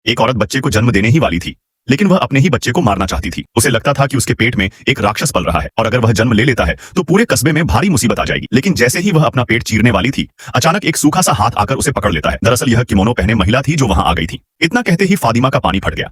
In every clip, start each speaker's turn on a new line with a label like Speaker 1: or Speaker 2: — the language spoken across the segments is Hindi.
Speaker 1: एक औरत बच्चे को जन्म देने ही वाली थी, लेकिन वह अपने ही बच्चे को मारना चाहती थी। उसे लगता था कि उसके पेट में एक राक्षस पल रहा है और अगर वह जन्म ले लेता है तो पूरे कस्बे में भारी मुसीबत आ जाएगी। लेकिन जैसे ही वह अपना पेट चीरने वाली थी, अचानक एक सूखा सा हाथ आकर उसे पकड़ लेता है। दरअसल यह किमोनो पहने महिला थी जो वहां आ गई थी। इतना कहते ही फातिमा का पानी फट गया।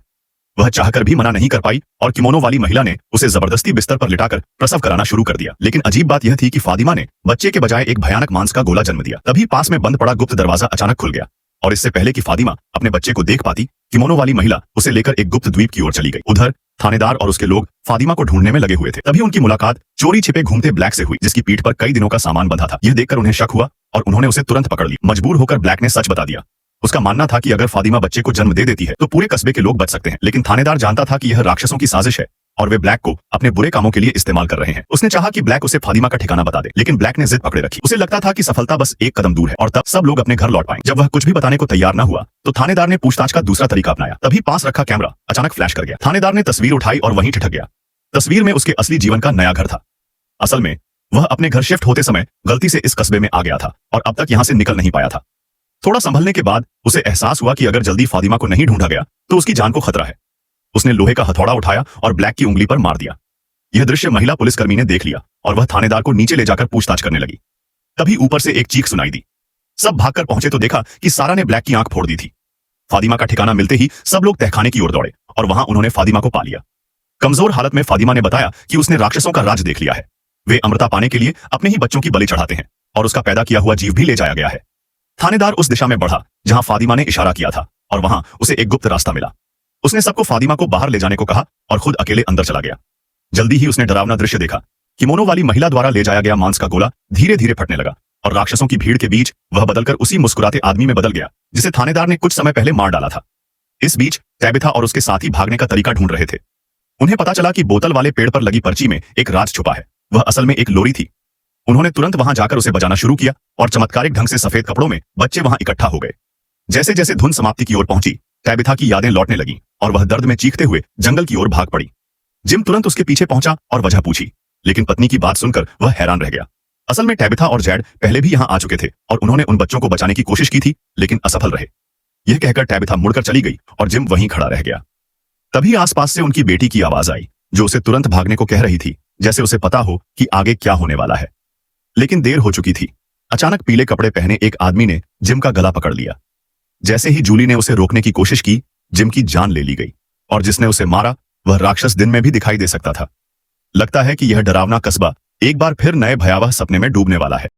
Speaker 1: वह चाहकर भी मना नहीं कर पाई और किमोनो वाली महिला ने उसे जबरदस्ती बिस्तर पर लिटाकर प्रसव कराना शुरू कर दिया। लेकिन अजीब बात यह थी कि फातिमा ने बच्चे के बजाय एक भयानक मांस का गोला जन्म दिया। तभी पास में बंद पड़ा गुप्त दरवाजा अचानक खुल गया और इससे पहले कि फातिमा अपने बच्चे को देख पाती, किमोनो वाली महिला उसे लेकर एक गुप्त द्वीप की ओर चली गई। उधर थानेदार और उसके लोग फातिमा को ढूंढने में लगे हुए थे। तभी उनकी मुलाकात चोरी छिपे घूमते ब्लैक से हुई, जिसकी पीठ पर कई दिनों का सामान बंधा था। यह देखकर उन्हें शक हुआ और उन्होंने उसे तुरंत पकड़ लिया। मजबूर होकर ब्लैक ने सच बता दिया। उसका मानना था कि अगर फातिमा बच्चे को जन्म दे देती है तो पूरे कस्बे के लोग बच सकते हैं। लेकिन थानेदार जानता था कि यह राक्षसों की साजिश है और वे ब्लैक को अपने बुरे कामों के लिए इस्तेमाल कर रहे हैं। उसने चाहा कि ब्लैक उसे फातिमा का ठिकाना बता दे, लेकिन ब्लैक ने जिद पकड़े रखी। उसे लगता था कि सफलता बस एक कदम दूर है और तब सब लोग अपने घर लौट पाए। जब वह कुछ भी बताने को तैयार न हुआ तो थानेदार ने पूछताछ का दूसरा तरीका अपनाया। तभी पास रखा कैमरा अचानक फ्लैश कर गया। थानेदार ने तस्वीर उठाई और वहीं ठिठक गया। तस्वीर में उसके असली जीवन का नया घर था। असल में वह अपने घर शिफ्ट होते समय गलती से इस कस्बे में आ गया था और अब तक यहां से निकल नहीं पाया था। थोड़ा संभलने के बाद उसे एहसास हुआ कि अगर जल्दी फातिमा को नहीं ढूंढा गया तो उसकी जान को खतरा है। उसने लोहे का हथौड़ा उठाया और ब्लैक की उंगली पर मार दिया। यह दृश्य महिला पुलिसकर्मी ने देख लिया और वह थानेदार को नीचे ले जाकर पूछताछ करने लगी। तभी ऊपर से एक चीख सुनाई दी। सब भागकर पहुंचे तो देखा कि सारा ने ब्लैक की आंख फोड़ दी थी। फातिमा का ठिकाना मिलते ही सब लोग तहखाने की ओर दौड़े और वहां उन्होंने फातिमा को पा लिया। कमजोर हालत में फातिमा ने बताया कि उसने राक्षसों का राज देख लिया है। वे अमृता पाने के लिए अपने ही बच्चों की बलि चढ़ाते हैं और उसका पैदा किया हुआ जीव भी ले जाया गया है। थानेदार उस दिशा में बढ़ा जहां फातिमा ने इशारा किया था और वहां उसे एक गुप्त रास्ता मिला। उसने सबको फातिमा को बाहर ले जाने को कहा और खुद अकेले अंदर चला गया। जल्दी ही उसने डरावना दृश्य देखा। किमोनो वाली महिला द्वारा ले जाया गया मांस का गोला धीरे धीरे फटने लगा और राक्षसों की भीड़ के बीच वह बदलकर उसी मुस्कुराते आदमी में बदल गया जिसे थानेदार ने कुछ समय पहले मार डाला था। इस बीच टैबिथा और उसके साथी भागने का तरीका ढूंढ रहे थे। उन्हें पता चला कि बोतल वाले पेड़ पर लगी पर्ची में एक राज छुपा है। वह असल में एक लोरी थी। उन्होंने तुरंत वहां जाकर उसे बजाना शुरू किया और चमत्कारिक ढंग से सफेद कपड़ों में बच्चे वहां इकट्ठा हो गए। जैसे जैसे धुन समाप्ति की ओर पहुंची, टैबिथा की यादें लौटने लगीं और वह दर्द में चीखते हुए जंगल की ओर भाग पड़ी। जिम तुरंत उसके पीछे पहुंचा और वजह पूछी, लेकिन पत्नी की बात सुनकर वह हैरान रह गया। असल में टैबिथा और जैड पहले भी यहां आ चुके थे और उन्होंने उन बच्चों को बचाने की कोशिश की थी, लेकिन असफल रहे। यह कहकर टैबिथा मुड़कर चली गई और जिम वहीं खड़ा रह गया। तभी आसपास से उनकी बेटी की आवाज आई जो उसे तुरंत भागने को कह रही थी, जैसे उसे पता हो कि आगे क्या होने वाला है। लेकिन देर हो चुकी थी। अचानक पीले कपड़े पहने एक आदमी ने जिम का गला पकड़ लिया। जैसे ही जूली ने उसे रोकने की कोशिश की, जिम की जान ले ली गई और जिसने उसे मारा वह राक्षस दिन में भी दिखाई दे सकता था। लगता है कि यह डरावना कस्बा एक बार फिर नए भयावह सपने में डूबने वाला है।